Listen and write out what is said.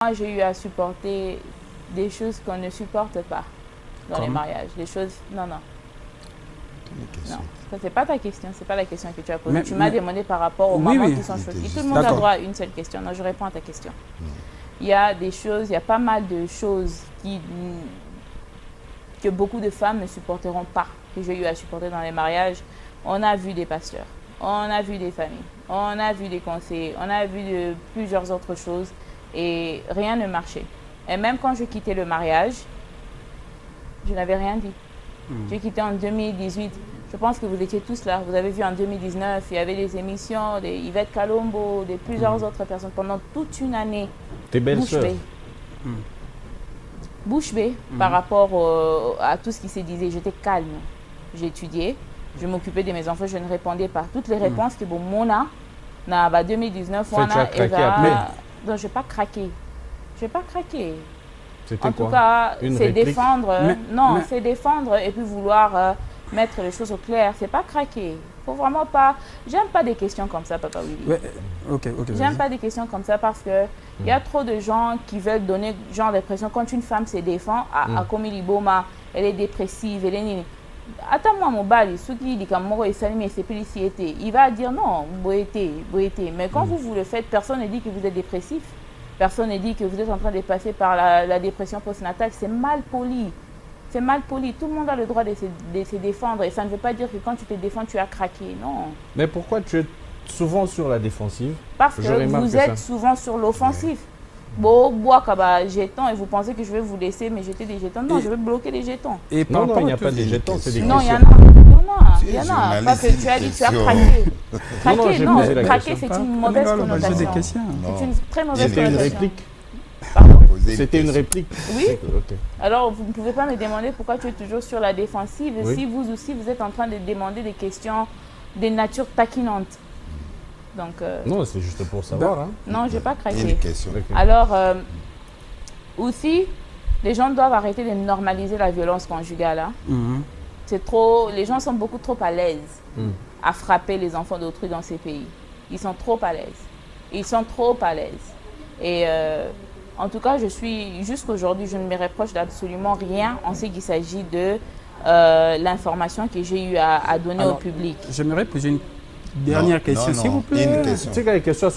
Moi, j'ai eu à supporter des choses qu'on ne supporte pas dans les mariages. Des choses... Non, non. Non, ça c'est pas ta question, c'est pas la question que tu as posée. Tu m'as demandé par rapport aux mamans qui sont choquées. Tout le monde a droit à une seule question. Non, je réponds à ta question. Il y a des choses, il y a pas mal de choses que beaucoup de femmes ne supporteront pas, que j'ai eu à supporter dans les mariages. On a vu des pasteurs, on a vu des familles, on a vu des conseillers, on a vu plusieurs autres choses et rien ne marchait. Et même quand je quittais le mariage, je n'avais rien dit. J'ai quitté en 2018. Je pense que vous étiez tous là. Vous avez vu en 2019, il y avait des émissions de Yvette Kalombo, de plusieurs autres personnes pendant toute une année. Tes belles-sœurs. Bouche bée par rapport à tout ce qui se disait. J'étais calme. J'étudiais. Je m'occupais de mes enfants. Je ne répondais pas. Toutes les réponses que bon, Mona, na 2019, tu as craqué après. Donc, je n'ai pas craqué. Je n'ai pas craqué. En tout cas, c'est défendre. Non, c'est défendre et puis vouloir mettre les choses au clair. C'est pas craquer. Faut vraiment pas. J'aime pas des questions comme ça, Papa Willy. Ouais, J'aime pas des questions comme ça parce que il y a trop de gens qui veulent donner genre d'impression quand une femme se défend à comme il Boma, elle est dépressive, elle est. Attends-moi mon bal, ceux qui disent comme moi et Salim c'est félicité. Il va dire non, boété. Mais quand vous le fêtes, personne ne dit que vous êtes dépressif. Personne ne dit que vous êtes en train de passer par la dépression postnatale. C'est mal poli. C'est mal poli. Tout le monde a le droit de se défendre. Et ça ne veut pas dire que quand tu te défends, tu as craqué. Non. Mais pourquoi tu es souvent sur la défensive? Parce que vous êtes souvent sur l'offensive. Bon, bois, jetons, et vous pensez que je vais vous laisser mais jeter des jetons. Non, je vais bloquer les jetons. Et non, il n'y a pas des jetons, c'est des questions. Non, il y en a. Parce que tu as dit que tu as craqué. Craqué, non, craquer, c'est une mauvaise connotation. C'est une très mauvaise connotation. C'était une réplique. Pardon? C'était une réplique. Oui. Alors, vous ne pouvez pas me demander pourquoi tu es toujours sur la défensive si vous aussi, vous êtes en train de demander des questions de nature taquinante. Donc, non, c'est juste pour savoir. Hein. Non, je n'ai pas craqué. Alors, aussi, les gens doivent arrêter de normaliser la violence conjugale. Hein. C'est trop, les gens sont beaucoup trop à l'aise à frapper les enfants d'autrui dans ces pays. Ils sont trop à l'aise. Ils sont trop à l'aise. Et en tout cas, jusqu'aujourd'hui, je ne me reproche d'absolument rien en ce qu'il s'agit de l'information que j'ai eu à donner au public. J'aimerais poser une dernière question, s'il vous plaît. Une question.